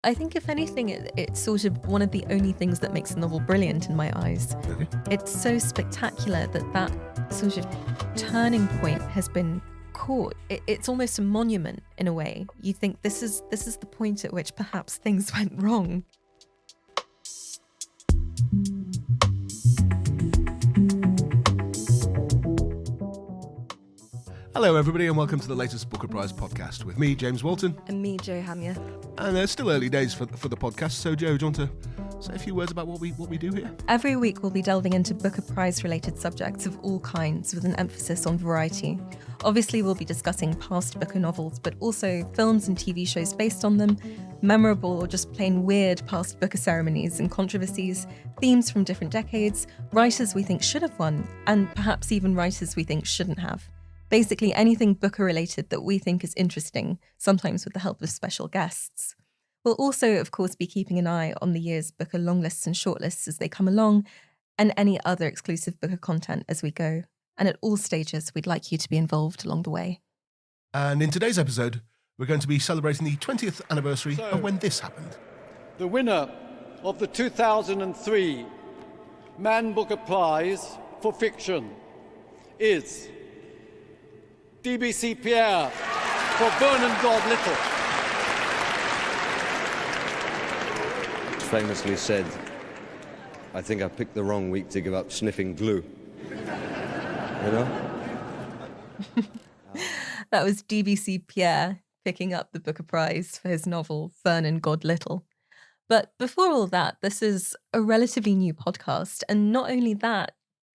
I think, if anything, it's sort of one of the only things that makes a novel brilliant in my eyes. Okay. It's so spectacular that sort of turning point has been caught. It's almost a monument in a way. You think this is the point at which perhaps things went wrong. Hello, everybody, and welcome to the latest Booker Prize podcast with me, James Walton. And me, Jo Hamya. And it's still early days for the podcast, so Jo, do you want to say a few words about what we do here? Every week we'll be delving into Booker Prize-related subjects of all kinds with an emphasis on variety. Obviously, we'll be discussing past Booker novels, but also films and TV shows based on them, memorable or just plain weird past Booker ceremonies and controversies, themes from different decades, writers we think should have won, and perhaps even writers we think shouldn't have. Basically anything Booker-related that we think is interesting, sometimes with the help of special guests. We'll also, of course, be keeping an eye on the year's Booker longlists and shortlists as they come along, and any other exclusive Booker content as we go. And at all stages, we'd like you to be involved along the way. And in today's episode, we're going to be celebrating the 20th anniversary of when this happened. The winner of the 2003 Man Booker Prize for Fiction is DBC Pierre for Vernon God Little. Famously said, I think I picked the wrong week to give up sniffing glue. You know? That was DBC Pierre picking up the Booker Prize for his novel Vernon God Little. But before all that, this is a relatively new podcast, and not only that,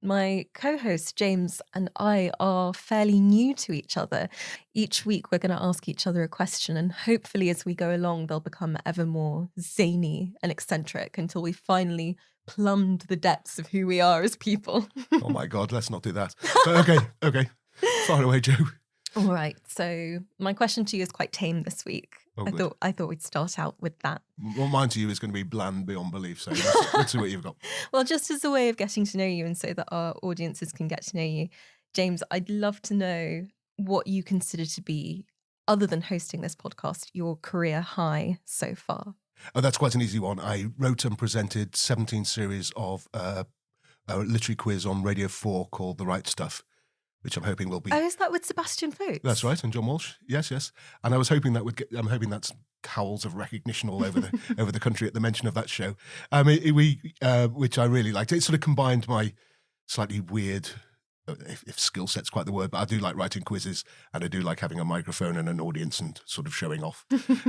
my co-host James and I are fairly new to each other. Each week we're going to ask each other a question, and hopefully as we go along they'll become ever more zany and eccentric until we finally plumbed the depths of who we are as people. Oh my God, let's not do that. But okay. Fire away, Jo. All right, so my question to you is quite tame this week. Oh, I thought we'd start out with that. Well, mine to you is going to be bland beyond belief, so let's see what you've got. Well, just as a way of getting to know you and so that our audiences can get to know you, James, I'd love to know what you consider to be, other than hosting this podcast, your career high so far. Oh, that's quite an easy one. I wrote and presented 17 series of a literary quiz on Radio 4 called The Right Stuff, which I'm hoping will be... Oh, is that with Sebastian Faulks? That's right, and John Walsh. Yes. And I was hoping I'm hoping that's howls of recognition all over the over the country at the mention of that show. Which I really liked. It sort of combined my slightly weird, if skill set's quite the word, but I do like writing quizzes, and I do like having a microphone and an audience and sort of showing off.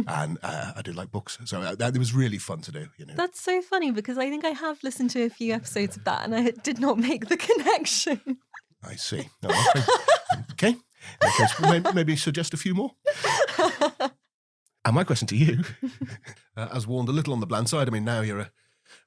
And I do like books, so it was really fun to do. You know, That's so funny because I think I have listened to a few episodes of that, and I did not make the connection. I see. Okay. Maybe suggest a few more. And my question to you, as warned a little on the bland side, I mean, now you're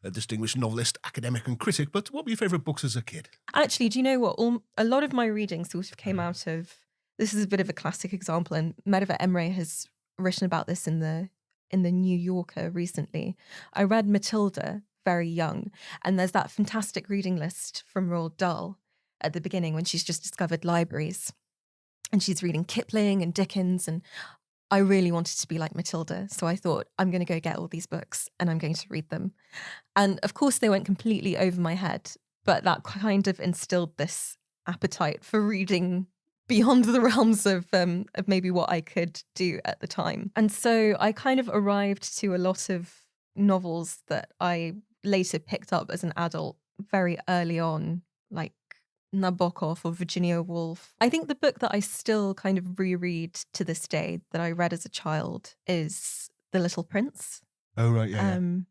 a distinguished novelist, academic and critic, but what were your favourite books as a kid? Actually, do you know what? A lot of my reading sort of came out of, this is a bit of a classic example, and Merve Emre has written about this in the New Yorker recently. I read Matilda very young, and there's that fantastic reading list from Roald Dahl at the beginning when she's just discovered libraries and she's reading Kipling and Dickens, and I really wanted to be like Matilda, so I thought I'm going to go get all these books and I'm going to read them. And of course they went completely over my head, but that kind of instilled this appetite for reading beyond the realms of maybe what I could do at the time. And so I kind of arrived to a lot of novels that I later picked up as an adult very early on, like Nabokov or Virginia Woolf. I think the book that I still kind of reread to this day that I read as a child is The Little Prince. Oh, right, yeah. And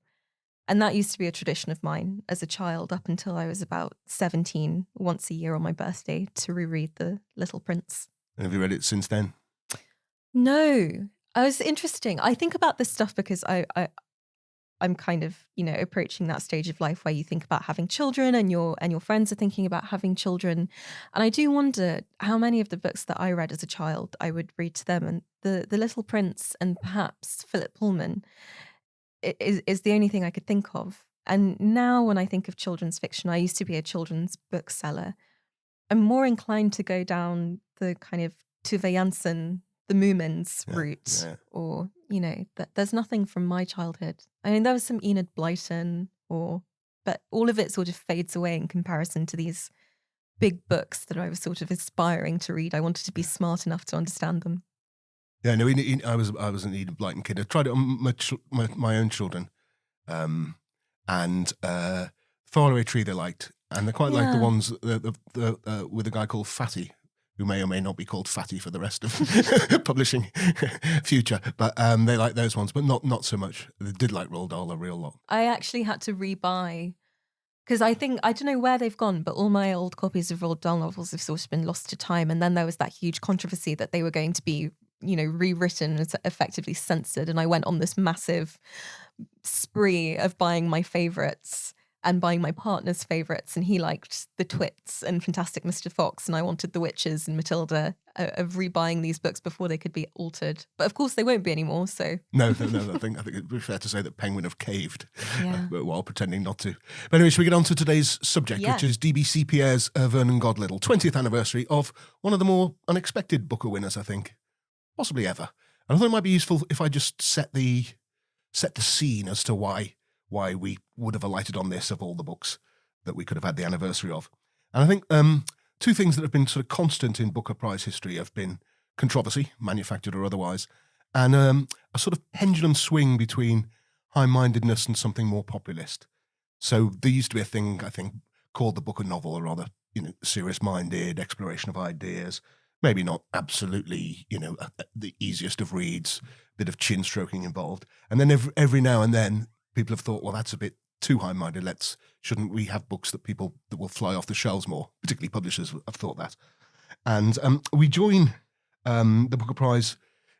that used to be a tradition of mine as a child up until I was about 17, once a year on my birthday, to reread The Little Prince. And have you read it since then? No. It was interesting. I think about this stuff because I'm kind of, approaching that stage of life where you think about having children and your friends are thinking about having children. And I do wonder how many of the books that I read as a child I would read to them. And The Little Prince and perhaps Philip Pullman is the only thing I could think of. And now when I think of children's fiction, I used to be a children's bookseller. I'm more inclined to go down the kind of Tove Jansson the Moomins Yeah, route, yeah. or, you know, there's nothing from my childhood. I mean, there was some Enid Blyton, but all of it sort of fades away in comparison to these big books that I was sort of aspiring to read. I wanted to be smart enough to understand them. Yeah, no, I was an Enid Blyton kid. I tried it on my own children, and Faraway Tree they liked, and they quite liked the Yeah. ones with a guy called Fatty, who may or may not be called Fatty for the rest of publishing future. But they liked those ones, but not so much. They did like Roald Dahl a real lot. I actually had to rebuy, because I don't know where they've gone, but all my old copies of Roald Dahl novels have sort of been lost to time. And then there was that huge controversy that they were going to be, you know, rewritten and effectively censored. And I went on this massive spree of buying my favourites and buying my partner's favourites. And he liked The Twits and Fantastic Mr. Fox, and I wanted The Witches and Matilda, of rebuying these books before they could be altered. But of course they won't be anymore, so. No. I think it'd be fair to say that Penguin have caved Yeah. while pretending not to. But anyway, shall we get on to today's subject, Yeah. which is DBC Pierre's Vernon God Little, 20th anniversary of one of the more unexpected Booker winners, I think, possibly ever. And I thought it might be useful if I just set the scene as to why we would have alighted on this of all the books that we could have had the anniversary of. And I think two things that have been sort of constant in Booker Prize history have been controversy, manufactured or otherwise, and a sort of pendulum swing between high-mindedness and something more populist. So there used to be a thing, I think, called the Booker novel, or rather, you know, serious-minded exploration of ideas, maybe not absolutely, you know, the easiest of reads, bit of chin stroking involved. And then every now and then, people have thought, well, that's a bit too high-minded. Shouldn't we have books that will fly off the shelves more? Particularly publishers have thought that. And we join the Booker Prize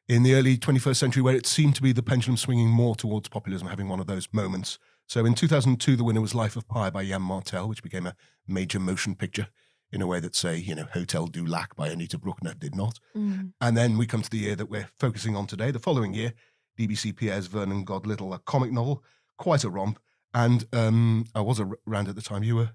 in the early 21st century, where it seemed to be the pendulum swinging more towards populism, having one of those moments. So in 2002, the winner was Life of Pi by Jan Martel, which became a major motion picture in a way that, say, you know, Hotel du Lac by Anita Bruckner did not. Mm. And then we come to the year that we're focusing on today, the following year, DBC Pierre's Vernon God Little, a comic novel, quite a romp. And I was around at the time. You were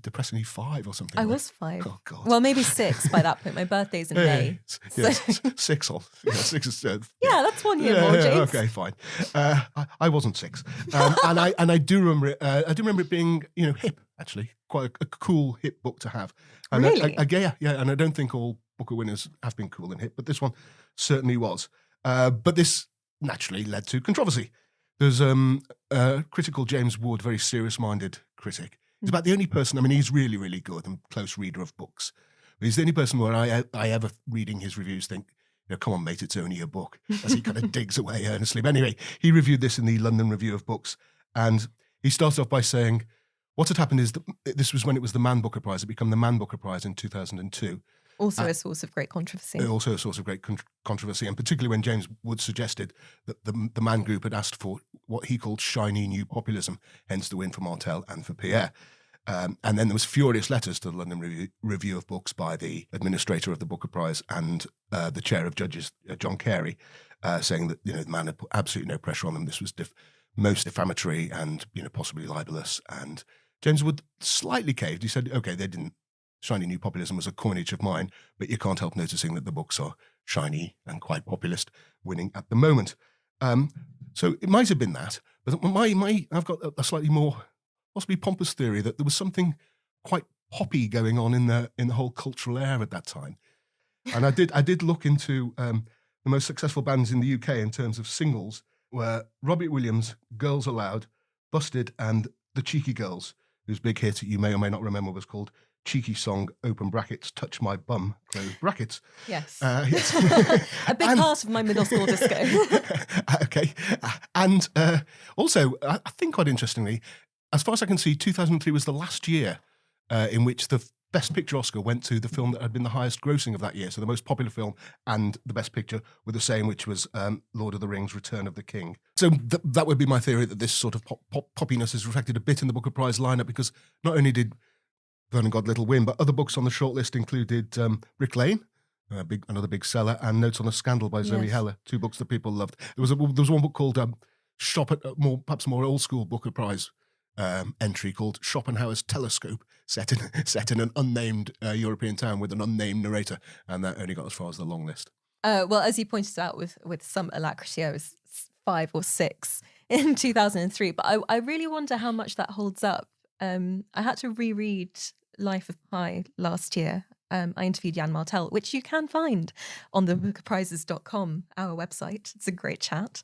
depressingly 5 or something. I like. was 5. Oh, God. Well, maybe 6 by that point. My birthday's in May. Yes, 6 or 6 is Yeah, that's 1 year more, James. Okay, fine. I wasn't 6, and I do remember it. I do remember it being, you know, hip, actually, quite a cool hip book to have. And Really? Yeah. And I don't think all Booker winners have been cool and hip, but this one certainly was. But this naturally led to controversy. There's a critic called James Wood, very serious-minded critic. He's about the only person, I mean, he's really, really good and close reader of books. But he's the only person where I ever, reading his reviews, think, you know, come on, mate, it's only a book, as he kind of digs away earnestly. But anyway, he reviewed this in the London Review of Books, and he starts off by saying, what had happened is that this was when it was the Man Booker Prize. It became the Man Booker Prize in 2002. Also a source of great controversy. Also a source of great controversy, and particularly when James Wood suggested that the Man Group had asked for what he called shiny new populism, hence the win for Martel and for Pierre. And then there was furious letters to the London Review of Books by the administrator of the Booker Prize and the chair of judges, John Carey, saying that, you know, the Man had put absolutely no pressure on them. This was most defamatory and, you know, possibly libelous. And James Wood slightly caved. He said, okay, they didn't. Shiny new populism was a coinage of mine, but you can't help noticing that the books are shiny and quite populist, winning at the moment. So it might have been that, but I've got a slightly more possibly pompous theory that there was something quite poppy going on in the whole cultural air at that time. And I did look into the most successful bands in the UK in terms of singles, were Robbie Williams, Girls Aloud, Busted, and The Cheeky Girls, whose big hit you may or may not remember was called Cheeky Song, open brackets, Touch My Bum, close brackets. Yes. Yes. A big part of my middle school disco. Okay. And also, I think quite interestingly, as far as I can see, 2003 was the last year in which the Best Picture Oscar went to the film that had been the highest grossing of that year. So the most popular film and the Best Picture were the same, which was Lord of the Rings, Return of the King. So that would be my theory, that this sort of poppiness is reflected a bit in the Booker Prize lineup, because not only did Vernon God Little win, but other books on the shortlist included Brick Lane, another big seller, and Notes on a Scandal by Zoe Heller, 2 books that people loved. There was one book called Shop at perhaps more old school Booker Prize entry called Schopenhauer's Telescope, set in an unnamed European town with an unnamed narrator, and that only got as far as the long list. Well, as you pointed out with some alacrity, I was 5 or 6 in 2003, but I really wonder how much that holds up. I had to reread Life of Pi last year. I interviewed Jan Martel, which you can find on the bookprizes.com, our website. It's a great chat.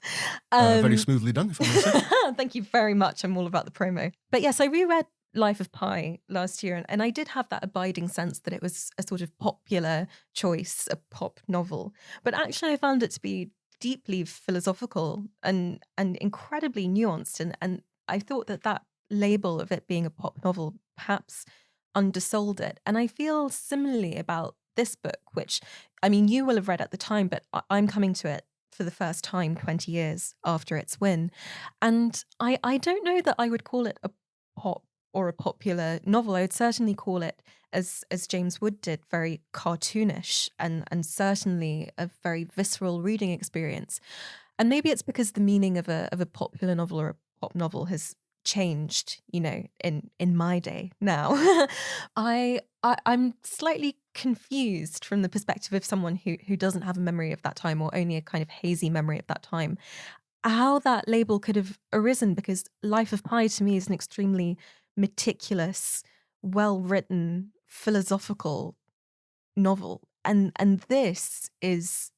Very smoothly done, if I may say. Thank you very much. I'm all about the promo. But yes, I reread Life of Pi last year, and I did have that abiding sense that it was a sort of popular choice, a pop novel. But actually, I found it to be deeply philosophical and incredibly nuanced. And I thought that label of it being a pop novel perhaps undersold it. And I feel similarly about this book, which, I mean, you will have read at the time, but I'm coming to it for the first time 20 years after its win. And I don't know that I would call it a pop or a popular novel. I would certainly call it, as James Wood did, very cartoonish and certainly a very visceral reading experience. And maybe it's because the meaning of a popular novel or a pop novel has changed, in my day now. I'm slightly confused from the perspective of someone who doesn't have a memory of that time, or only a kind of hazy memory of that time, how that label could have arisen, because Life of Pi to me is an extremely meticulous, well-written, philosophical novel. And this is,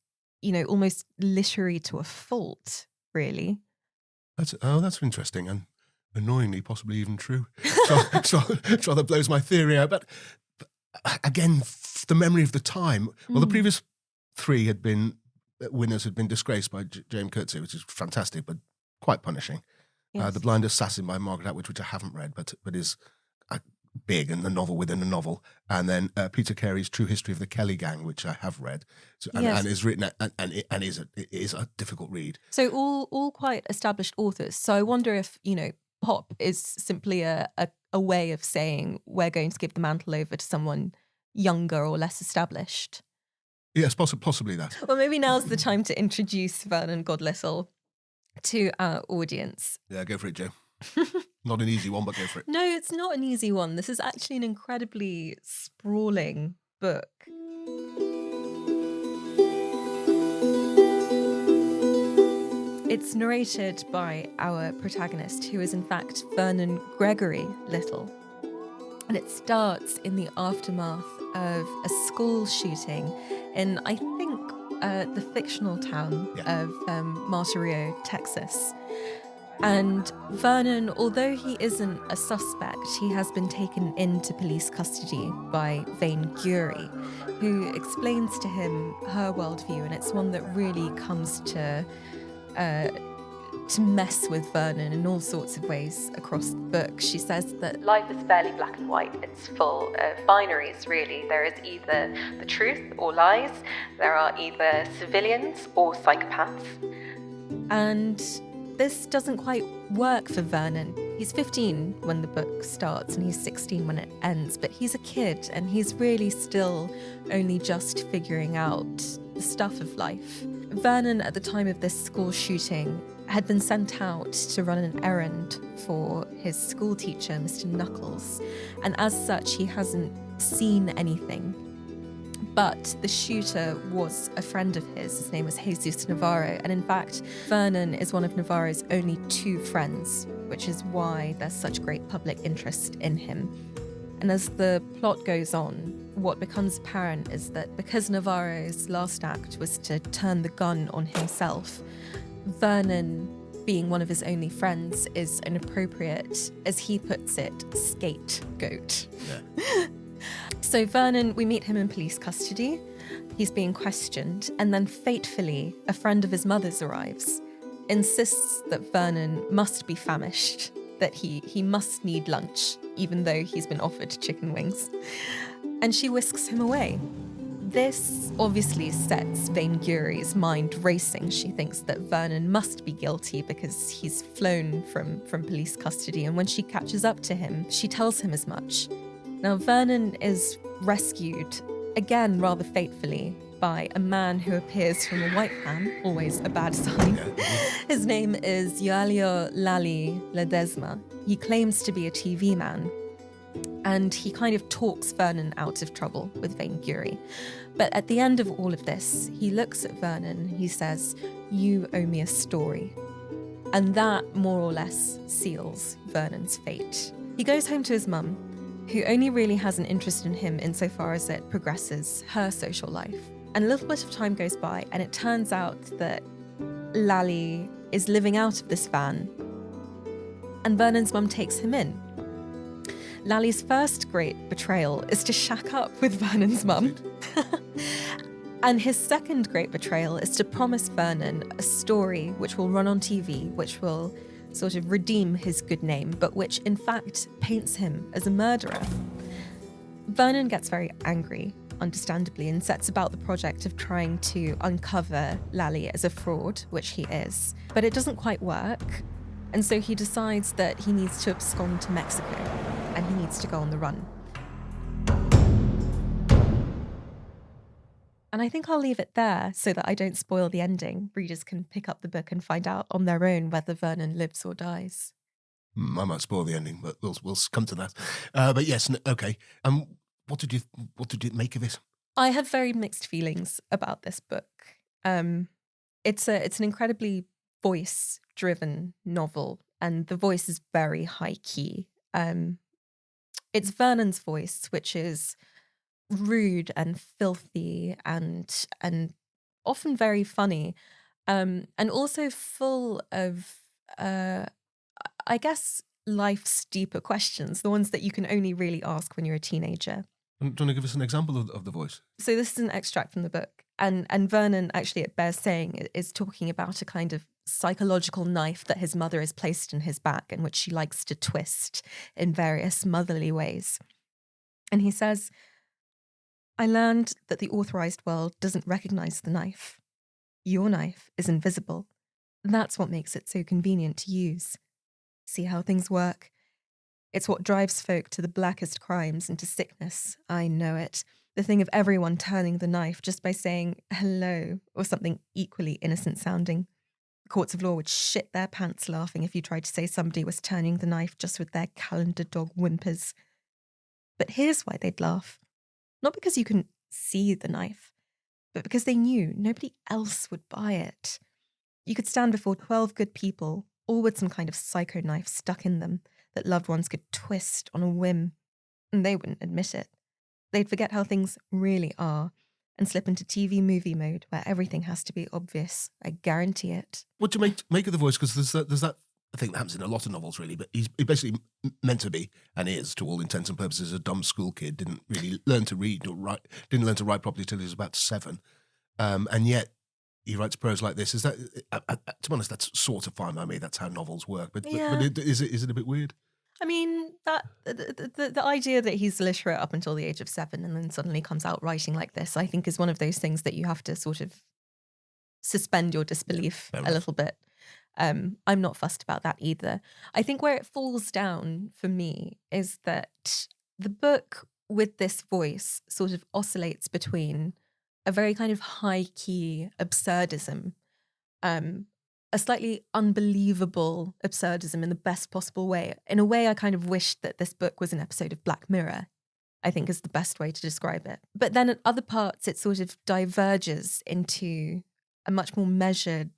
almost literary to a fault, really. That's interesting, and annoyingly possibly even true. So that blows my theory out. But again, the memory of the time. Well, the previous 3 winners had been disgraced by James Coetzee, which is fantastic, but quite punishing. Yes. The Blind Assassin by Margaret Atwood, which I haven't read, but is big and a novel within a novel. And then Peter Carey's True History of the Kelly Gang, which I have read, and is written and is a difficult read. So all quite established authors. So I wonder if pop is simply a way of saying we're going to give the mantle over to someone younger or less established. Yes, possibly that. Well, maybe now's the time to introduce Vernon God Little to our audience. Yeah, go for it, Joe. Not an easy one, but go for it. No, it's not an easy one. This is actually an incredibly sprawling book. It's narrated by our protagonist, who is in fact Vernon Gregory Little. And it starts in the aftermath of a school shooting in, I think, the fictional town of Martirio, Texas. And Vernon, although he isn't a suspect, he has been taken into police custody by Vane Gury, who explains to him her worldview, and it's one that really comes to mess with Vernon in all sorts of ways across the book. She says that life is fairly black and white. It's full of binaries, really. There is either the truth or lies. There are either civilians or psychopaths. And this doesn't quite work for Vernon. He's 15 when the book starts and he's 16 when it ends, but he's a kid and he's really still only just figuring out the stuff of life. Vernon, at the time of this school shooting, had been sent out to run an errand for his school teacher, Mr. Knuckles, and as such, he hasn't seen anything. But the shooter was a friend of his. His name was Jesus Navarro, and in fact, Vernon is one of Navarro's only 2 friends, which is why there's such great public interest in him. And as the plot goes on, what becomes apparent is that because Navarro's last act was to turn the gun on himself, Vernon, being one of his only friends, is an appropriate, as he puts it, scapegoat. Yeah. So Vernon, we meet him in police custody. He's being questioned, and then fatefully, a friend of his mother's arrives, insists that Vernon must be famished, that he must need lunch, even though he's been offered chicken wings. And she whisks him away. This obviously sets Vane Gury's mind racing. She thinks that Vernon must be guilty because he's flown from police custody, and when she catches up to him, she tells him as much. Now, Vernon is rescued, again rather fatefully, by a man who appears from a white man, always a bad sign. His name is Yoalio Lali Ledesma. He claims to be a TV man. And he kind of talks Vernon out of trouble with vainglory. But at the end of all of this, he looks at Vernon and he says, "You owe me a story." And that more or less seals Vernon's fate. He goes home to his mum, who only really has an interest in him insofar as it progresses her social life. And a little bit of time goes by, and it turns out that Lally is living out of this van, and Vernon's mum takes him in. Lally's first great betrayal is to shack up with Vernon's mum. And his second great betrayal is to promise Vernon a story which will run on TV, which will sort of redeem his good name, but which in fact paints him as a murderer. Vernon gets very angry, understandably, and sets about the project of trying to uncover Lally as a fraud, which he is. But it doesn't quite work, and so he decides that he needs to abscond to Mexico, and he needs to go on the run. And I think I'll leave it there so that I don't spoil the ending. Readers can pick up the book and find out on their own whether Vernon lives or dies. I might spoil the ending, but we'll come to that. But yes, okay. What did you make of it? I have very mixed feelings about this book. It's an incredibly voice-driven novel, and the voice is very high key. It's Vernon's voice, which is rude and filthy and often very funny, and also full of, I guess, life's deeper questions, the ones that you can only really ask when you're a teenager. Do you want to give us an example of the voice? So this is an extract from the book, and Vernon, actually, it bears saying, is talking about a kind of psychological knife that his mother has placed in his back and which she likes to twist in various motherly ways. And he says, "I learned that the authorized world doesn't recognize the knife. Your knife is invisible. That's what makes it so convenient to use. See how things work? It's what drives folk to the blackest crimes and to sickness. I know it. The thing of everyone turning the knife just by saying hello or something equally innocent sounding. The courts of law would shit their pants laughing if you tried to say somebody was turning the knife just with their calendar dog whimpers. But here's why they'd laugh. Not because you couldn't see the knife, but because they knew nobody else would buy it. You could stand before 12 good people, all with some kind of psycho knife stuck in them that loved ones could twist on a whim, and they wouldn't admit it. They'd forget how things really are and slip into TV movie mode where everything has to be obvious. I guarantee it." What do you make of the voice? Because there's that. I think that happens in a lot of novels, really. But he's basically meant to be, and is, to all intents and purposes, a dumb school kid. Didn't really learn to read or write. Didn't learn to write properly till he was about 7, and yet he writes prose like this. Is that, to be honest, that's sort of fine by me. That's how novels work. But is it a bit weird? I mean, that the idea that he's literate up until the age of 7 and then suddenly comes out writing like this, I think, is one of those things that you have to sort of suspend your disbelief a little bit. I'm not fussed about that either. I think where it falls down for me is that the book with this voice sort of oscillates between a very kind of high-key absurdism, a slightly unbelievable absurdism in the best possible way. In a way, I kind of wish that this book was an episode of Black Mirror, I think is the best way to describe it. But then at other parts, it sort of diverges into a much more measured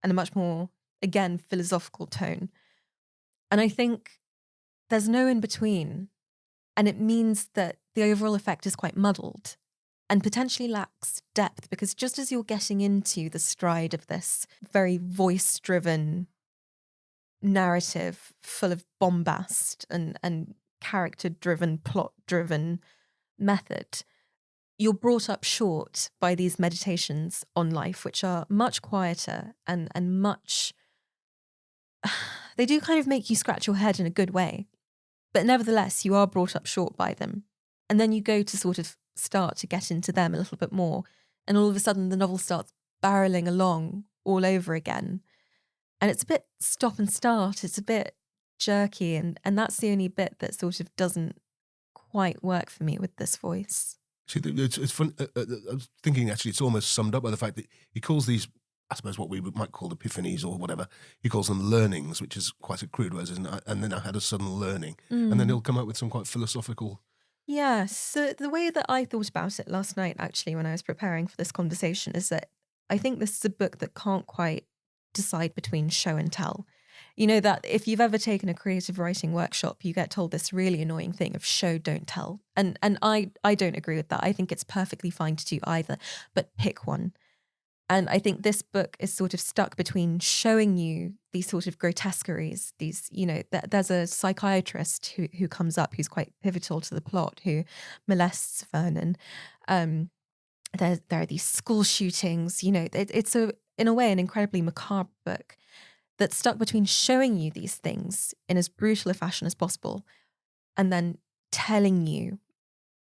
and a much more, again, philosophical tone. And I think there's no in between. And it means that the overall effect is quite muddled and potentially lacks depth, because just as you're getting into the stride of this very voice-driven narrative full of bombast and character-driven, plot-driven method, you're brought up short by these meditations on life, which are much quieter and much... They do kind of make you scratch your head in a good way. But nevertheless, you are brought up short by them. And then you go to sort of start to get into them a little bit more. And all of a sudden, the novel starts barreling along all over again. And it's a bit stop and start. It's a bit jerky. And that's the only bit that sort of doesn't quite work for me with this voice. See, it's fun. I was thinking, actually, it's almost summed up by the fact that he calls these I suppose what we might call epiphanies or whatever. He calls them learnings, which is quite a crude word, isn't it? And then I had a sudden learning. And then he'll come up with some quite philosophical... Yes. So the way that I thought about it last night, actually, when I was preparing for this conversation, is that I think this is a book that can't quite decide between show and tell. You know that if you've ever taken a creative writing workshop, you get told this really annoying thing of show, don't tell. And I don't agree with that. I think it's perfectly fine to do either, but pick one. And I think this book is sort of stuck between showing you these sort of grotesqueries, these, you know, there's a psychiatrist who comes up who's quite pivotal to the plot, who molests Vernon. There are these school shootings, you know, it's in a way an incredibly macabre book that's stuck between showing you these things in as brutal a fashion as possible and then telling you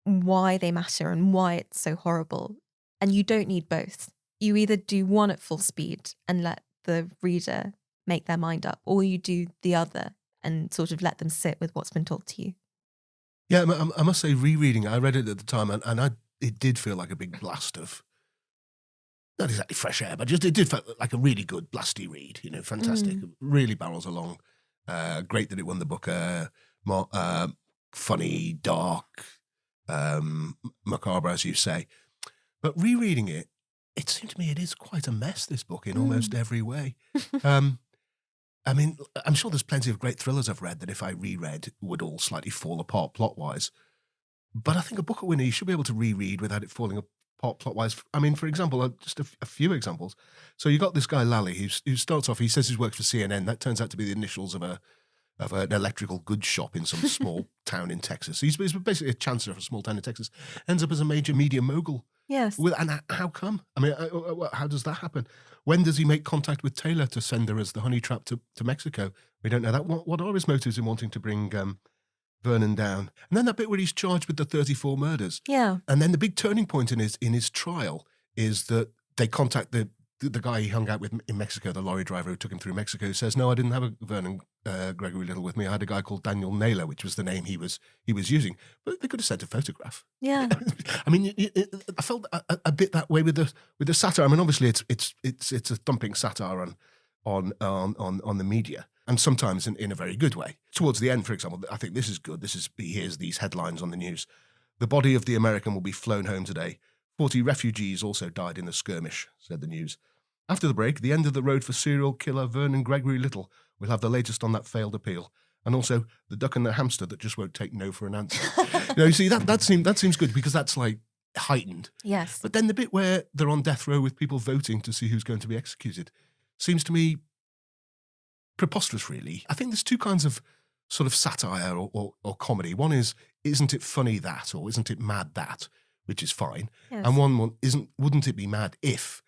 why they matter and why it's so horrible. And you don't need both. You either do one at full speed and let the reader make their mind up, or you do the other and sort of let them sit with what's been told to you. Yeah, I must say, rereading, I read it at the time, and it did feel like a big blast of, not exactly fresh air, but it did feel like a really good blasty read, you know, fantastic. Really barrels along. Great that it won the Booker. Funny, dark, macabre, as you say. But rereading it, it seemed to me it is quite a mess, this book, in almost every way. I mean, I'm sure there's plenty of great thrillers I've read that if I reread would all slightly fall apart plot-wise. But I think a Booker winner you should be able to reread without it falling apart plot-wise. I mean, for example, just a few examples. So you got this guy, Lally, who starts off, he says he's worked for CNN. That turns out to be the initials of an electrical goods shop in some small town in Texas. He's basically a chancellor of a small town in Texas. Ends up as a major media mogul. Yes. And how come? I mean, how does that happen? When does he make contact with Taylor to send her as the honey trap to Mexico? We don't know that. What are his motives in wanting to bring Vernon down? And then that bit where he's charged with the 34 murders. Yeah. And then the big turning point in his trial is that they contact the guy he hung out with in Mexico, the lorry driver who took him through Mexico, who says, no, I didn't have a Vernon Gregory Little with me. I had a guy called Daniel Naylor, which was the name he was using. But they could have sent a photograph. Yeah. I mean, I felt a bit that way with the satire. I mean, obviously it's a thumping satire on the media, and sometimes in a very good way. Towards the end, for example, I think this is good. Here's these headlines on the news: the body of the American will be flown home today. 40 refugees also died in a skirmish, said the news. After the break, the end of the road for serial killer Vernon Gregory Little. We'll have the latest on that failed appeal. And also the duck and the hamster that just won't take no for an answer. You see, that seems good because that's like heightened. Yes. But then the bit where they're on death row with people voting to see who's going to be executed seems to me preposterous, really. I think there's two kinds of sort of satire or comedy. One is, isn't it funny that, or isn't it mad that, which is fine. Yes. And one wouldn't it be mad if?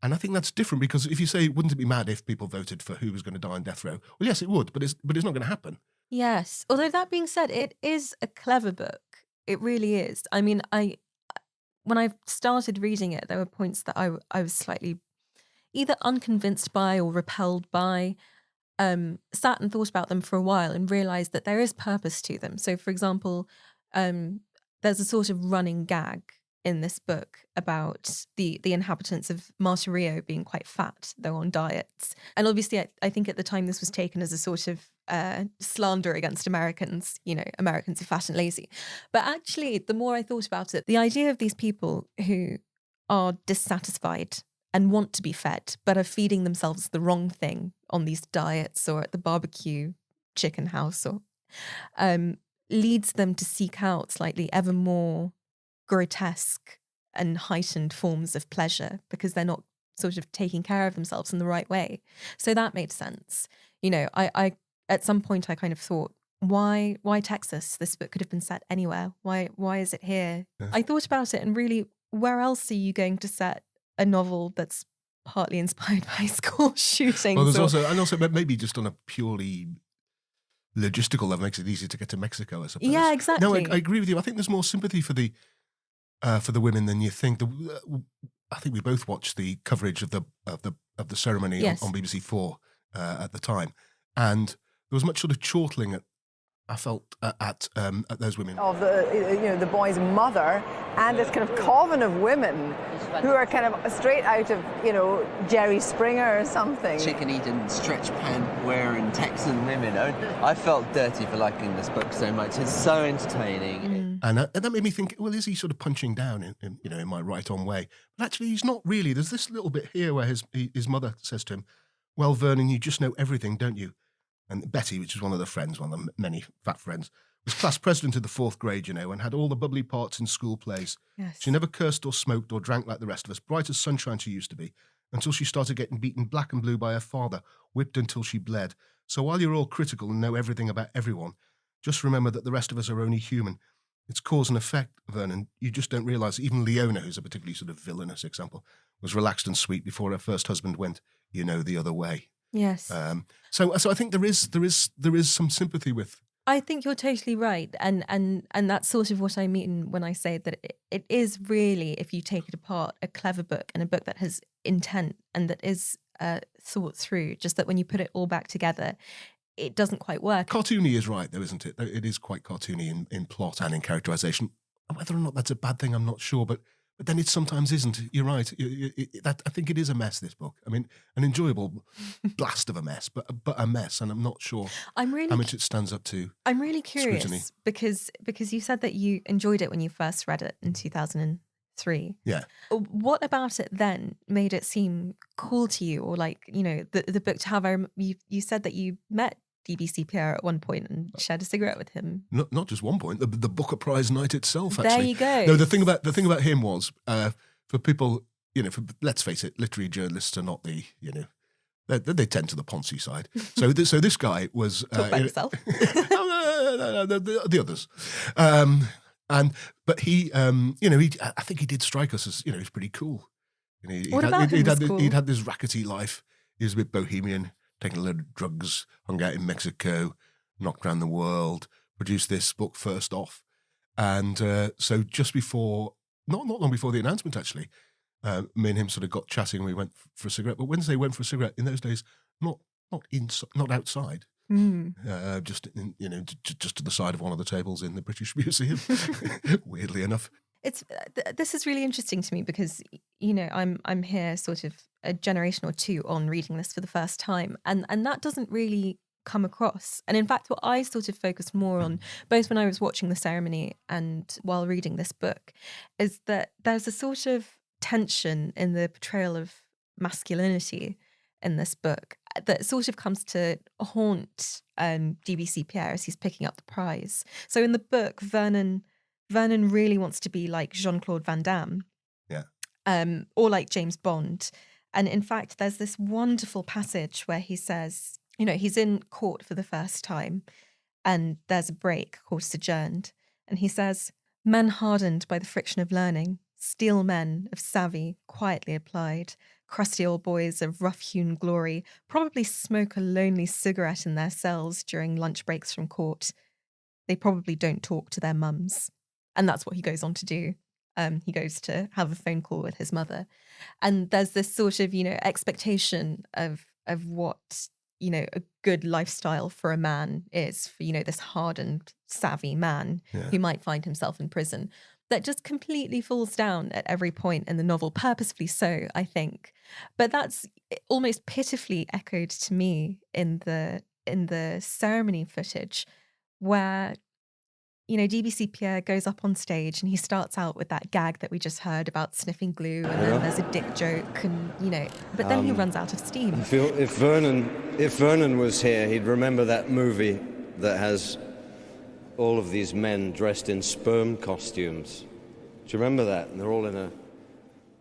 And I think that's different because if you say, wouldn't it be mad if people voted for who was going to die on death row? Well, yes, it would, but it's not going to happen. Yes. Although that being said, it is a clever book. It really is. I mean, when I started reading it, there were points that I was slightly either unconvinced by or repelled by. Sat and thought about them for a while and realised that there is purpose to them. So, for example, there's a sort of running gag in this book about the inhabitants of Martirio being quite fat. They're on diets. And obviously, I think at the time this was taken as a sort of slander against Americans. You know, Americans are fat and lazy. But actually, the more I thought about it, the idea of these people who are dissatisfied and want to be fed, but are feeding themselves the wrong thing on these diets or at the barbecue chicken house, or leads them to seek out slightly ever more grotesque and heightened forms of pleasure because they're not sort of taking care of themselves in the right way. So that made sense. You know, I at some point I kind of thought, why Texas? This book could have been set anywhere. Why is it here? Yeah. I thought about it and really, where else are you going to set a novel that's partly inspired by school shootings? Well, there's also maybe just on a purely logistical level, makes it easier to get to Mexico, I suppose. Yeah, exactly. No, I agree with you. I think there's more sympathy for the women than you think. I think we both watched the coverage of the ceremony Yes. on BBC 4 at the time, and there was much sort of chortling I felt at those women. Of the boy's mother and this kind of coven of women who are kind of straight out of, Jerry Springer or something. Chicken-eating, stretch pant-wearing Texan women. I felt dirty for liking this book so much. It's so entertaining. And that made me think, well, is he sort of punching down in my right-on way? But actually, he's not really. There's this little bit here where his mother says to him, well, Vernon, you just know everything, don't you? And Betty, which is one of the many fat friends, was class president of the 4th grade, and had all the bubbly parts in school plays. Yes. She never cursed or smoked or drank like the rest of us, bright as sunshine she used to be, until she started getting beaten black and blue by her father, whipped until she bled. So while you're all critical and know everything about everyone, just remember that the rest of us are only human. It's cause and effect, Vernon. You just don't realise even Leona, who's a particularly sort of villainous example, was relaxed and sweet before her first husband went, the other way. Yes. So I think there is some sympathy with. I think you're totally right, and that's sort of what I mean when I say that it is really, if you take it apart, a clever book and a book that has intent and that is thought through. Just that when you put it all back together, it doesn't quite work. Cartoony is right, though, isn't it? It is quite cartoony in plot and in characterization. Whether or not that's a bad thing, I'm not sure, but then it sometimes isn't. You're right. I think it is a mess, this book. I mean, an enjoyable blast of a mess, but a mess, and I'm not sure how much it stands up to. I'm really curious scrutiny. because you said that you enjoyed it when you first read it in 2003. Yeah. What about it then made it seem cool to you, or like, the book to have? You said that you met DBC Pierre at one point and shared a cigarette with him. Not just one point, the Booker Prize night itself, actually. There you go. No, the thing about him was, for people, let's face it, literary journalists are not the, they tend to the Ponzi side. So this guy was... Talk about yourself. No, the others. But he, I think he did strike us as, he's pretty cool. What about him was cool? He'd had this rackety life. He was a bit bohemian, taking a load of drugs, hung out in Mexico, knocked around the world, produced this book first off. And so just before, not long before the announcement, actually, me and him sort of got chatting and we went for a cigarette. But Wednesday went for a cigarette in those days, not outside. Just just to the side of one of the tables in the British Museum, weirdly enough. This is really interesting to me because I'm here sort of a generation or two on reading this for the first time, and that doesn't really come across. And in fact, what I sort of focused more on, both when I was watching the ceremony and while reading this book, is that there's a sort of tension in the portrayal of masculinity in this book that sort of comes to haunt DBC Pierre as he's picking up the prize. So in the book, Vernon really wants to be like Jean-Claude Van Damme, or like James Bond. And in fact, there's this wonderful passage where he says, he's in court for the first time and there's a break, court is adjourned. And he says, men hardened by the friction of learning, steel men of savvy, quietly applied, crusty old boys of rough-hewn glory, probably smoke a lonely cigarette in their cells during lunch breaks from court. They probably don't talk to their mums. And that's what he goes on to do. He goes to have a phone call with his mother. And there's this sort of, expectation of what, a good lifestyle for a man is, for, this hardened, savvy man who might find himself in prison. That just completely falls down at every point in the novel, purposefully so, I think. But that's almost pitifully echoed to me in the ceremony footage, where DBC Pierre goes up on stage and he starts out with that gag that we just heard about sniffing glue, and then there's a dick joke, and but then he runs out of steam. If Vernon was here, he'd remember that movie that has all of these men dressed in sperm costumes. Do you remember that? And they're all in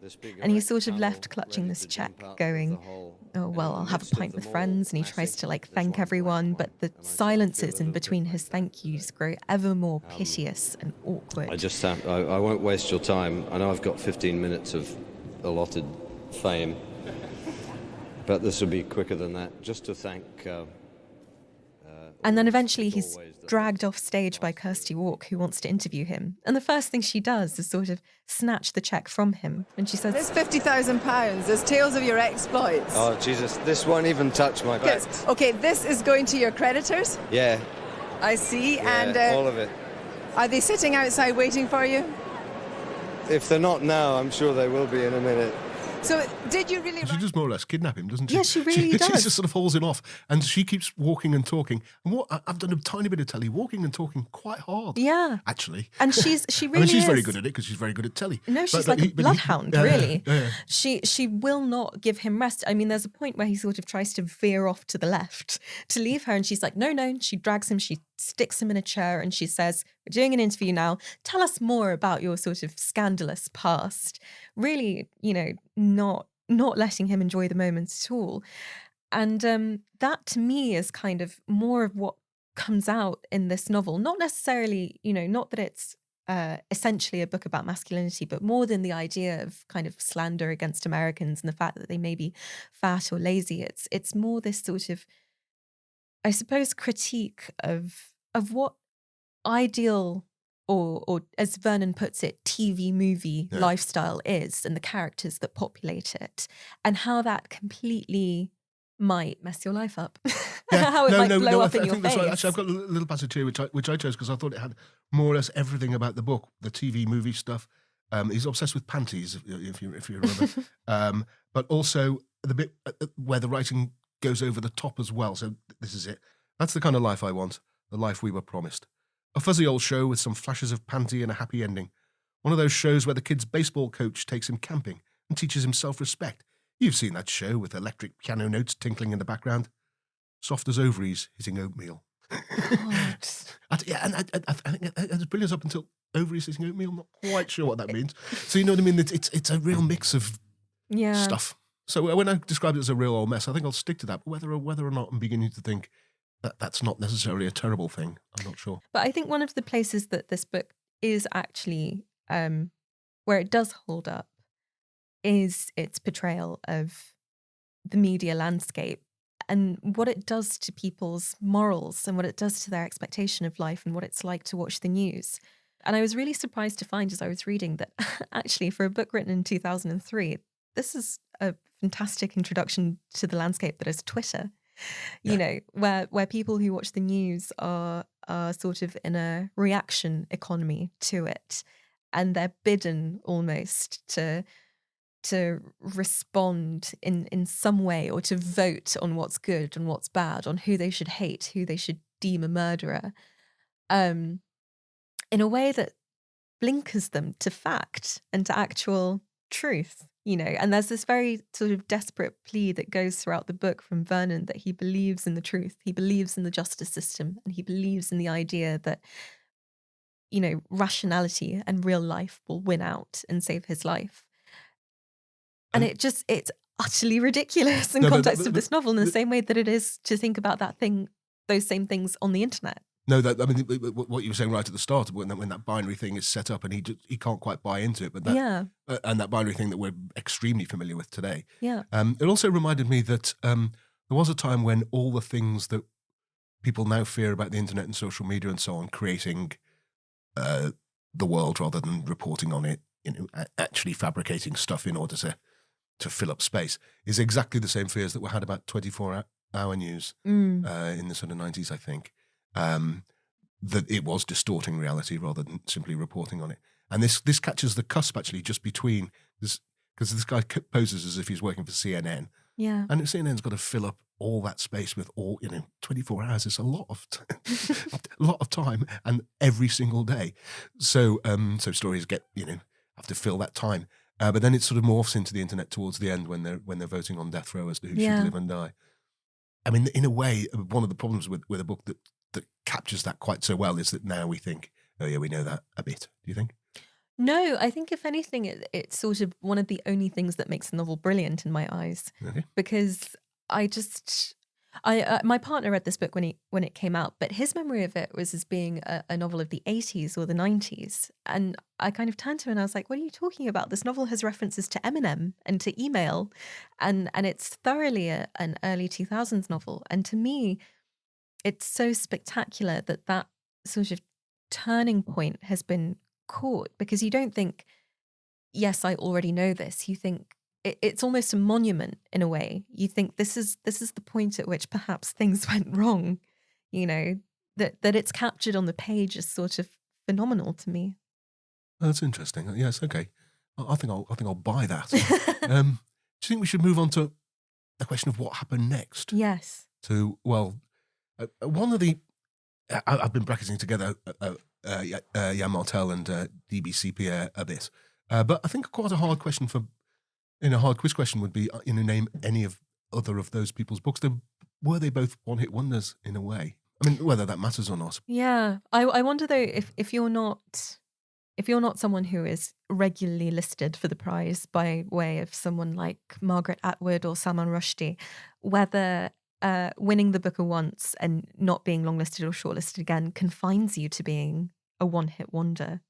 this big... And he's sort of left clutching this check, going, oh, well, I'll have a pint with friends. And he tries to thank everyone, but the silences in between his thank yous grow ever more piteous and awkward. I won't waste your time. I know I've got 15 minutes of allotted fame, but this will be quicker than that. Just to thank... And then eventually he's dragged off stage by Kirsty Walk, who wants to interview him. And the first thing she does is sort of snatch the cheque from him. And she says, "There's £50,000. There's tales of your exploits." Oh, Jesus, this won't even touch my back. Okay, this is going to your creditors? Yeah. I see. Yeah, And all of it. are they sitting outside waiting for you? If they're not now, I'm sure they will be in a minute. So did you really... She does more or less kidnap him, doesn't she? Yeah, she really She does. just sort of hauls him off, and she keeps walking and talking. And I've done a tiny bit of telly, walking and talking quite hard. Yeah. Actually. And she really I mean, she's is. very good at it because she's very good at telly. No, she's But like a but bloodhound, yeah, really. yeah. She will not give him rest. I mean, there's a point where he sort of tries to veer off to the left to leave her, and she's like, no. She drags him, she sticks him in a chair, and she says, we're doing an interview now. Tell us more about your sort of scandalous past. Really, not letting him enjoy the moment at all. And that to me is kind of more of what comes out in this novel. Not necessarily, not that it's essentially a book about masculinity, but more than the idea of kind of slander against Americans and the fact that they may be fat or lazy. It's more this sort of, I suppose, critique of what ideal or as Vernon puts it, TV movie lifestyle is, and the characters that populate it, and how that completely might mess your life up. How it might blow up in your face. Right. Actually, I've got a little passage here which I chose because I thought it had more or less everything about the book, the TV movie stuff. He's obsessed with panties, if you remember, but also the bit where the writing goes over the top as well. So this is it. That's the kind of life I want, the life we were promised. A fuzzy old show with some flashes of panty and a happy ending. One of those shows where the kid's baseball coach takes him camping and teaches him self-respect. You've seen that show with electric piano notes tinkling in the background. Soft as ovaries hitting oatmeal. And I think it's brilliant up until ovaries hitting oatmeal. I'm not quite sure what that means. So you know what I mean? It's a real mix of stuff. So when I describe it as a real old mess, I think I'll stick to that. But whether or not I'm beginning to think that's not necessarily a terrible thing, I'm not sure. But I think one of the places that this book is actually where it does hold up is its portrayal of the media landscape and what it does to people's morals and what it does to their expectation of life and what it's like to watch the news. And I was really surprised to find as I was reading that actually for a book written in 2003, this is a fantastic introduction to the landscape that is Twitter. Where people who watch the news are sort of in a reaction economy to it, and they're bidden almost to respond in some way or to vote on what's good and what's bad, on who they should hate, who they should deem a murderer, in a way that blinkers them to fact and to actual truth. And there's this very sort of desperate plea that goes throughout the book from Vernon that he believes in the truth, he believes in the justice system, and he believes in the idea that, rationality and real life will win out and save his life. And it's utterly ridiculous in context of this novel in the same way that it is to think about those same things on the internet. No, what you were saying right at the start, when that binary thing is set up and he can't quite buy into it, but and that binary thing that we're extremely familiar with today. Yeah. It also reminded me that there was a time when all the things that people now fear about the internet and social media and so on, creating the world rather than reporting on it, actually fabricating stuff in order to fill up space, is exactly the same fears that were had about 24-hour news in the sort of 90s, I think. That it was distorting reality rather than simply reporting on it. And this catches the cusp actually just between this, because this guy poses as if he's working for CNN. Yeah. And CNN's got to fill up all that space with 24 hours is a lot of a lot of time, and every single day. So stories have to fill that time. But then it sort of morphs into the internet towards the end when they're voting on death row as to who should live and die. I mean, in a way, one of the problems with a book that captures that quite so well is that now we think, oh yeah, we know that a bit. Do you think? No, I think if anything, it's sort of one of the only things that makes the novel brilliant in my eyes. Okay. Because my partner read this book when it came out, but his memory of it was as being a novel of the 80s or the 90s. And I kind of turned to him and I was like, what are you talking about? This novel has references to Eminem and to email, and it's thoroughly an early 2000s novel. And to me, it's so spectacular that sort of turning point has been caught, because you don't think, yes, I already know this. You think it's almost a monument in a way. You think this is the point at which perhaps things went wrong. that it's captured on the page is sort of phenomenal to me. That's interesting. Yes, okay. I think I'll buy that. Do you think we should move on to the question of what happened next? Yes. One of the I've been bracketing together Jan Martel and DBC Pierre a bit, but I think quite a hard question a hard quiz question would be, name any of other of those people's books. Were they both one-hit wonders in a way? I mean, whether that matters or not. Yeah. I wonder though if you're not someone who is regularly listed for the prize by way of someone like Margaret Atwood or Salman Rushdie, whether winning the Booker once and not being longlisted or shortlisted again confines you to being a one-hit wonder.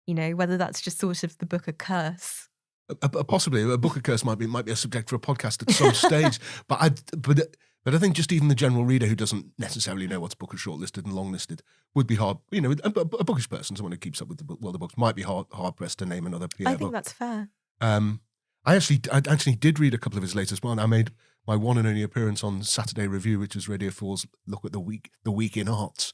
Whether that's just sort of the Booker curse. Possibly a Booker curse might be a subject for a podcast at some stage, but I think just even the general reader who doesn't necessarily know what's Booker shortlisted and longlisted would be hard. A bookish person, someone who keeps up with the world of books, might be hard pressed to name another Pierre. I think that's fair. I actually did read a couple of his latest ones. I made my one and only appearance on Saturday Review, which is Radio 4's look at the week in arts.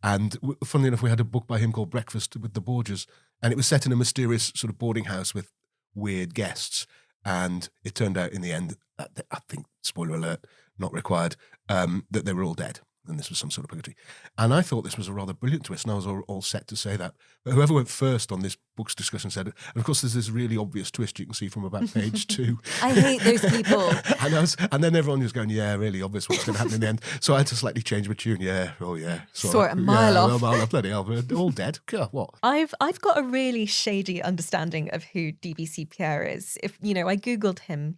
And funnily enough, we had a book by him called Breakfast with the Borgias, and it was set in a mysterious sort of boarding house with weird guests. And it turned out in the end, I think, spoiler alert, not required, that they were all dead. And this was some sort of purgatory. And I thought this was a rather brilliant twist, and I was all set to say that. But whoever went first on this book's discussion said it. And of course, there's this really obvious twist you can see from about page 2. I hate those people. and then everyone was going, yeah, really obvious what's going to happen in the end. So I had to slightly change my tune. Yeah, oh yeah. Sort a mile off. A mile off, bloody hell, we're all dead. Yeah, what? I've got a really shady understanding of who DBC Pierre is. I Googled him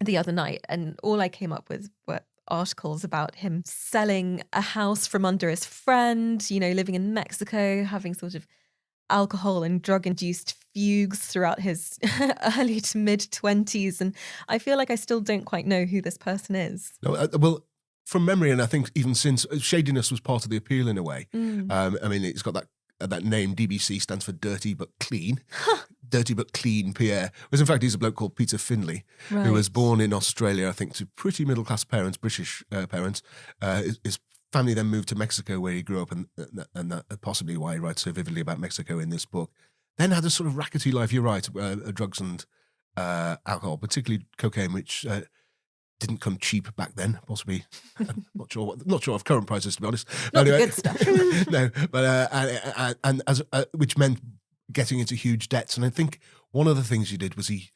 the other night, and all I came up with were articles about him selling a house from under his friend, living in Mexico, having sort of alcohol and drug-induced fugues throughout his early to mid-20s. And I feel like I still don't quite know who this person is. No, well, from memory, and I think even since, shadiness was part of the appeal in a way. I mean, it's got that name, DBC, stands for Dirty But Clean. Dirty But Clean Pierre. Whereas in fact, he's a bloke called Peter Finley, who was born in Australia, I think, to pretty middle-class parents, British parents. His family then moved to Mexico, where he grew up, and that possibly why he writes so vividly about Mexico in this book. Then had a sort of rackety life, you're right, drugs and alcohol, particularly cocaine, which didn't come cheap back then. Possibly, not sure of current prices, to be honest. Not the good stuff. No, but which meant getting into huge debts. And I think one of the things he did was he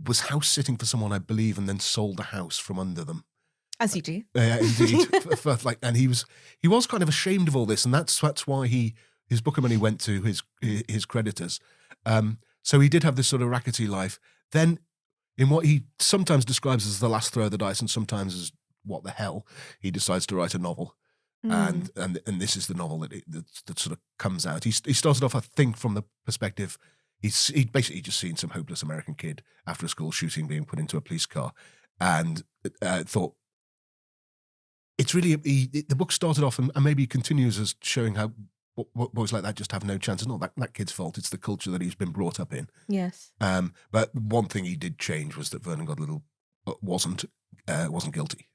was house sitting for someone, I believe, and then sold the house from under them. As you do. Indeed. And he was kind of ashamed of all this, and that's why his Booker money went to his creditors. So he did have this sort of rackety life. Then, in what he sometimes describes as the last throw of the dice, and sometimes as what the hell, he decides to write a novel. And this is the novel that sort of comes out. He started off, I think, from the perspective he'd basically just seen some hopeless American kid after a school shooting being put into a police car, and thought it's really the book started off and maybe continues as showing how boys like that just have no chance. It's not that kid's fault. It's the culture that he's been brought up in. Yes. But one thing he did change was that Vernon God Little wasn't guilty.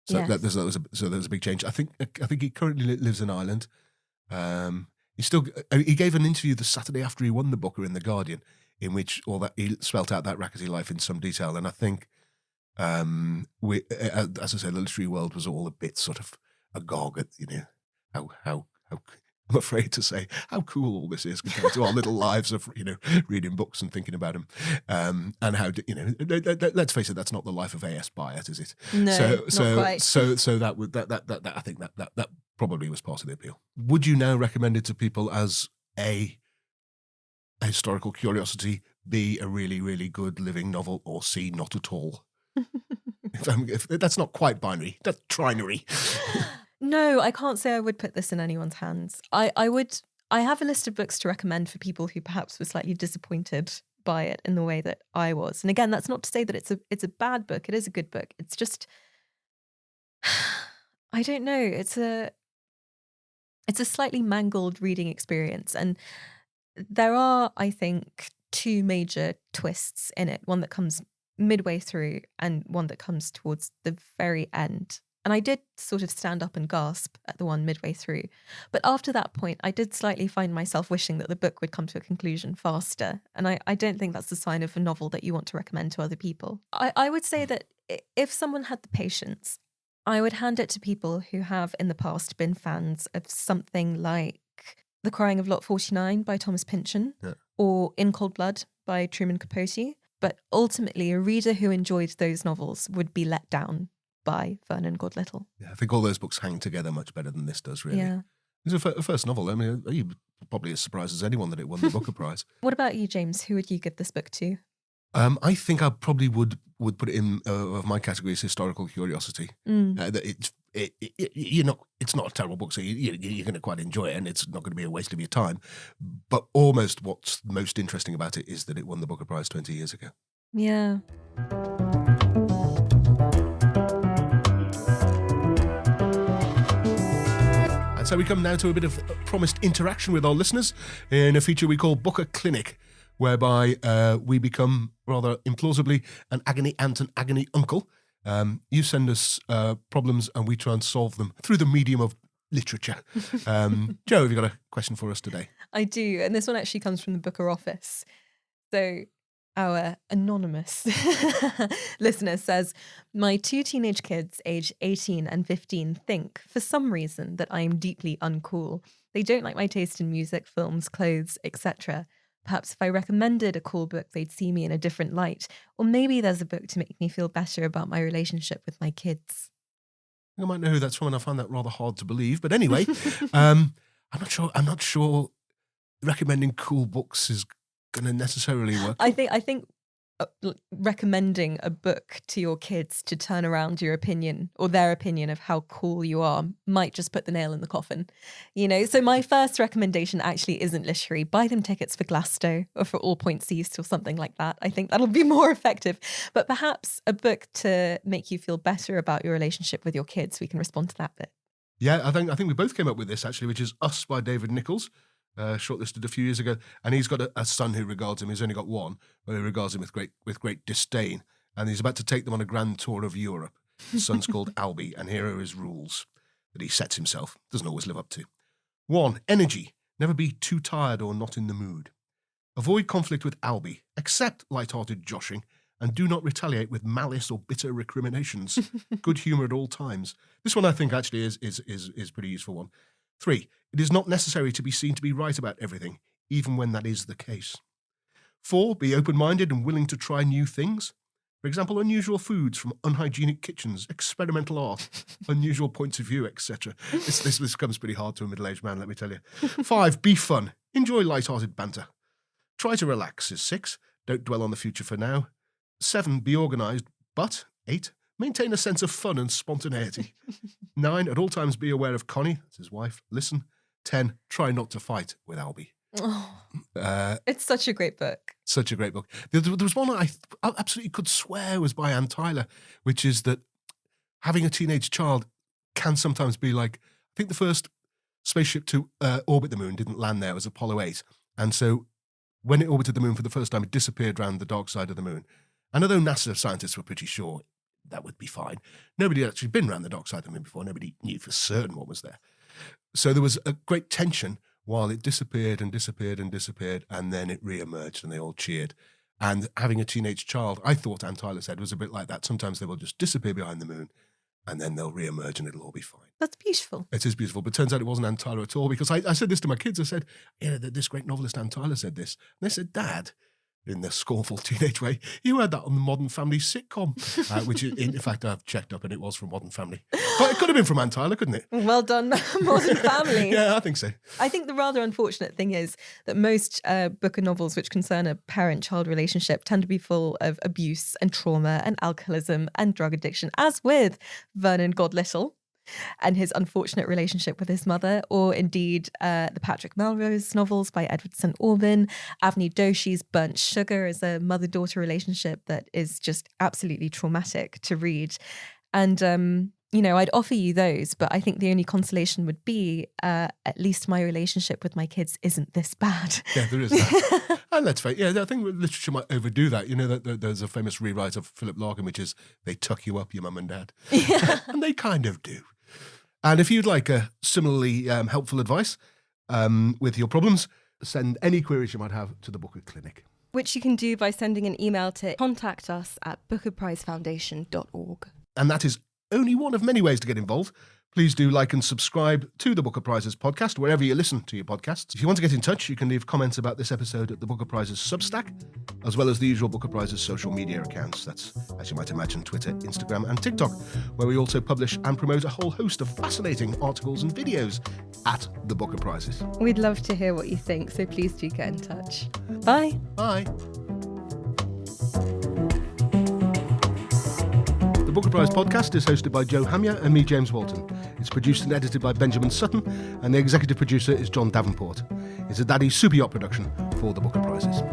So yes. there was a big change. I think he currently lives in Ireland. He gave an interview the Saturday after he won the Booker in The Guardian, in which he spelt out that rackety life in some detail. And I think, as I say, the literary world was all a bit sort of agog at how I'm afraid to say how cool all this is compared to our little lives of reading books and thinking about them, and how let's face it, that's not the life of A.S. Byatt, is it? No, not quite. So that I think that probably was part of the appeal. Would you now recommend it to people as a historical curiosity, B, a really, really good living novel, or C, not at all? if that's not quite binary, that's trinary. No, I can't say I would put this in anyone's hands. I have a list of books to recommend for people who perhaps were slightly disappointed by it in the way that I was. And again, that's not to say that it's a bad book. It is a good book. It's just, I don't know. It's a slightly mangled reading experience. And there are, I think, two major twists in it. One that comes midway through and one that comes towards the very end. And I did sort of stand up and gasp at the one midway through. But after that point, I did slightly find myself wishing that the book would come to a conclusion faster. And I don't think that's the sign of a novel that you want to recommend to other people. I would say that if someone had the patience, I would hand it to people who have in the past been fans of something like The Crying of Lot 49 by Thomas Pynchon, or In Cold Blood by Truman Capote. But ultimately, a reader who enjoyed those novels would be let down by Vernon God Little. Yeah, I think all those books hang together much better than this does, really. Yeah. It's a first novel. I mean, you're probably as surprised as anyone that it won the Booker Prize. What about you, James? Who would you give this book to? I think I probably would put it in of my category as historical curiosity. It's not a terrible book, so you're going to quite enjoy it, and it's not going to be a waste of your time. But almost what's most interesting about it is that it won the Booker Prize 20 years ago. Yeah. And so we come now to a bit of promised interaction with our listeners in a feature we call Booker Clinic, whereby we become, rather implausibly, an agony aunt and agony uncle. You send us problems and we try and solve them through the medium of literature. Joe, have you got a question for us today? I do, and this one actually comes from the Booker office. So our anonymous listener says, my 2 teenage kids, aged 18 and 15, think, for some reason, that I am deeply uncool. They don't like my taste in music, films, clothes, etc. Perhaps if I recommended a cool book, they'd see me in a different light. Or maybe there's a book to make me feel better about my relationship with my kids. I might know who that's from, and I find that rather hard to believe. But anyway, I'm not sure recommending cool books is going to necessarily work. I think recommending a book to your kids to turn around your opinion or their opinion of how cool you are might just put the nail in the coffin. So my first recommendation actually isn't literary. Buy them tickets for Glasgow or for All Points East or something like that. I think that'll be more effective. But perhaps a book to make you feel better about your relationship with your kids. We can respond to that bit. Yeah, I think we both came up with this actually, which is Us by David Nichols. Shortlisted a few years ago, and he's got a son who regards him. He's only got one, but he regards him with great disdain. And he's about to take them on a grand tour of Europe. His son's called Albie, and here are his rules that he sets himself. Doesn't always live up to. 1. Energy. Never be too tired or not in the mood. Avoid conflict with Albie. Accept light-hearted joshing, and do not retaliate with malice or bitter recriminations. Good humour at all times. This one I think actually is a pretty useful one. 3. It is not necessary to be seen to be right about everything, even when that is the case. 4. Be open-minded and willing to try new things. For example, unusual foods from unhygienic kitchens, experimental art, unusual points of view, etc. This comes pretty hard to a middle-aged man, let me tell you. 5. Be fun. Enjoy light-hearted banter. Try to relax is 6. Don't dwell on the future for now. 7. Be organised, but 8. Maintain a sense of fun and spontaneity. 9. At all times be aware of Connie, that's his wife. Listen. 10. Try not to fight with Albie. Oh, it's such a great book. Such a great book. There was one I absolutely could swear was by Ann Tyler, which is that having a teenage child can sometimes be like, I think the first spaceship to orbit the moon didn't land there, it was Apollo 8. And so when it orbited the moon for the first time, it disappeared around the dark side of the moon. And although NASA scientists were pretty sure that would be fine, nobody had actually been around the dark side of the moon before. Nobody knew for certain what was there. So there was a great tension while it disappeared and disappeared and disappeared, and then it re-emerged and they all cheered. And having a teenage child, I thought Ann Tyler said, was a bit like that. Sometimes they will just disappear behind the moon and then they'll re-emerge and it'll all be fine. That's beautiful. It is beautiful, but it turns out it wasn't Ann Tyler at all, because I said this to my kids. I said, this great novelist Ann Tyler said this. And they said, Dad, in the scornful teenage way, you heard that on the Modern Family sitcom, which in fact I've checked up and it was from Modern Family. But it could have been from Ann Tyler, couldn't it? Well done, Modern Family. Yeah, I think so. I think the rather unfortunate thing is that most book and novels which concern a parent-child relationship tend to be full of abuse and trauma and alcoholism and drug addiction, as with Vernon God Little and his unfortunate relationship with his mother, or indeed the Patrick Melrose novels by Edward St. Aubyn. Avni Doshi's Burnt Sugar is a mother-daughter relationship that is just absolutely traumatic to read. And I'd offer you those, but I think the only consolation would be at least my relationship with my kids isn't this bad. Yeah, there is that. And let's face it, I think literature might overdo that. There's a famous rewrite of Philip Larkin, which is, they tuck you up, your mum and dad. Yeah. And they kind of do. And if you'd like similarly helpful advice with your problems, send any queries you might have to the Booker Clinic. Which you can do by sending an email to contactus@bookerprizefoundation.org. And that is only one of many ways to get involved. Please do like and subscribe to the Booker Prizes podcast, wherever you listen to your podcasts. If you want to get in touch, you can leave comments about this episode at the Booker Prizes Substack, as well as the usual Booker Prizes social media accounts. That's, as you might imagine, Twitter, Instagram, and TikTok, where we also publish and promote a whole host of fascinating articles and videos at the Booker Prizes. We'd love to hear what you think, so please do get in touch. Bye. Bye. The Booker Prize podcast is hosted by Joe Hamya and me, James Walton. It's produced and edited by Benjamin Sutton, and the executive producer is John Davenport. It's a Daddy Super Yacht production for the Booker Prizes.